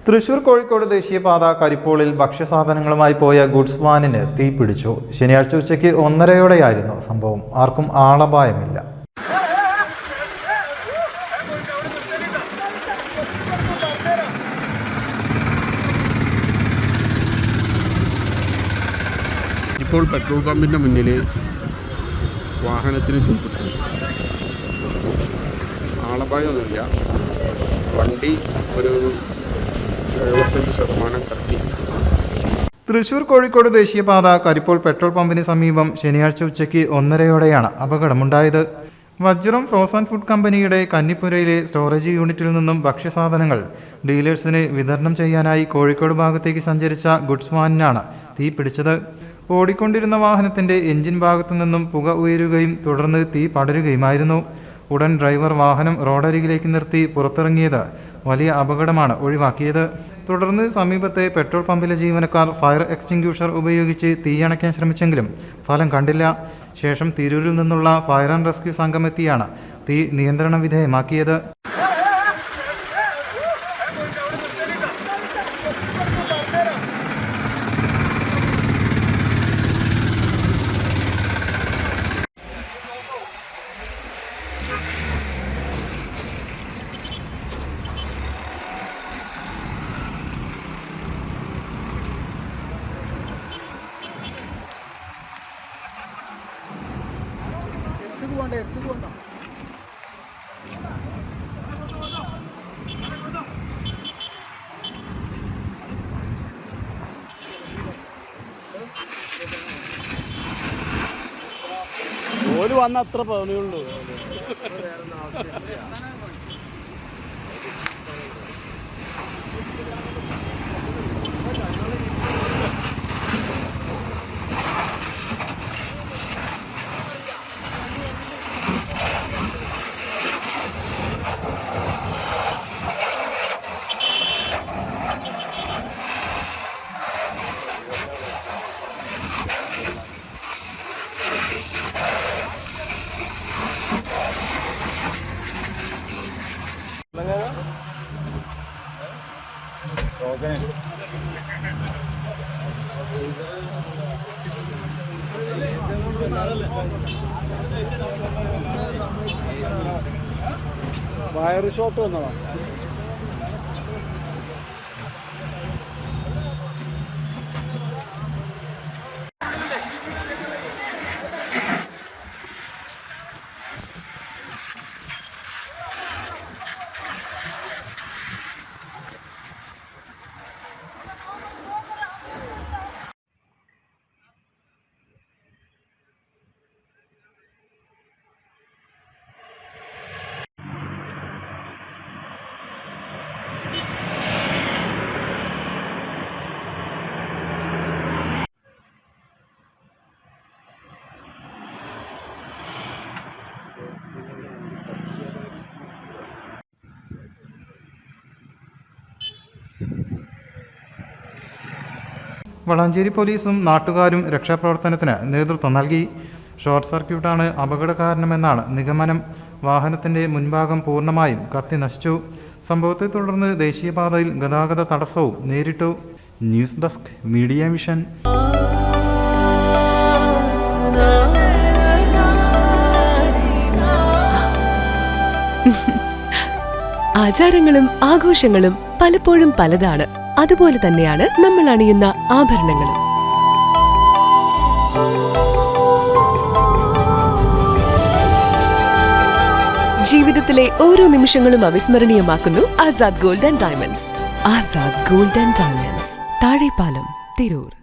തൃശൂർ കോഴിക്കോട് ദേശീയപാത കരിപ്പോളിൽ ഭക്ഷ്യസാധനങ്ങളുമായി പോയ ഗുഡ്സ് വാനിന് തീപിടിച്ചു. ശനിയാഴ്ച ഉച്ചയ്ക്ക് 1:30 സംഭവം. ആർക്കും ആളപായമില്ല. ഇപ്പോൾ പെട്രോൾ പമ്പിൻ്റെ മുന്നിൽ വാഹനത്തിന് തീപിടിച്ചു. ആളപായമൊന്നുമില്ല. വണ്ടി ഒരു 75% കത്തി. തൃശൂർ കോഴിക്കോട് ദേശീയപാത കരിപ്പോൾ പെട്രോൾ പമ്പിന് സമീപം ശനിയാഴ്ച ഉച്ചയ്ക്ക് 1:30 അപകടമുണ്ടായത്. വജ്രം ഫ്രോസൺ ഫുഡ് കമ്പനിയുടെ കന്നിപ്പുരയിലെ സ്റ്റോറേജ് യൂണിറ്റിൽ നിന്നും ഭക്ഷ്യസാധനങ്ങൾ ഡീലേഴ്സിന് വിതരണം ചെയ്യാനായി കോഴിക്കോട് ഭാഗത്തേക്ക് സഞ്ചരിച്ച ഗുഡ്സ് വാനിനാണ് തീ പിടിച്ചത്. ഓടിക്കൊണ്ടിരുന്ന വാഹനത്തിന്റെ എഞ്ചിൻ ഭാഗത്തു നിന്നും പുക ഉയരുകയും തുടർന്ന് തീ പടരുകയുമായിരുന്നു. ഉടൻ ഡ്രൈവർ വാഹനം റോഡരികിലേക്ക് നിർത്തി പുറത്തിറങ്ങിയത് വലിയ അപകടമാണ് ഒഴിവാക്കിയത്. തുടർന്ന് സമീപത്തെ പെട്രോൾ പമ്പിലെ ജീവനക്കാർ ഫയർ എക്സ്റ്റിംഗ്വിഷർ ഉപയോഗിച്ച് തീയണയ്ക്കാൻ ശ്രമിച്ചെങ്കിലും ഫലം കണ്ടില്ല. ശേഷം തിരൂരിൽ നിന്നുള്ള ഫയർ ആൻഡ് റെസ്ക്യൂ സംഘമെത്തിയാണ് തീ നിയന്ത്രണ വിധേയമാക്കിയത്. ഓല് വന്ന അത്ര പണിയുള്ളൂ. വയർ ഷോട്ട് വന്നതാ. വളാഞ്ചേരി പോലീസും നാട്ടുകാരും രക്ഷാപ്രവർത്തനത്തിന് നേതൃത്വം നൽകി. ഷോർട്ട് സർക്യൂട്ടാണ് അപകട കാരണമെന്നാണ് നിഗമനം. വാഹനത്തിന്റെ മുൻഭാഗം പൂർണ്ണമായും കത്തി നശിച്ചു. സംഭവത്തെ തുടർന്ന് ദേശീയപാതയിൽ ഗതാഗത തടസ്സവും നേരിട്ടു. News desk media vision. ആചാരങ്ങളും ആഘോഷങ്ങളും പലപ്പോഴും പലതാണ്. അതുപോലെ തന്നെയാണ് നമ്മൾ അണിയുന്ന ആഭരണങ്ങളും. ജീവിതത്തിലെ ഓരോ നിമിഷങ്ങളും അവിസ്മരണീയമാക്കുന്നു Azad gold and diamonds. Azad gold and diamonds, Thazhepalam, Tirur.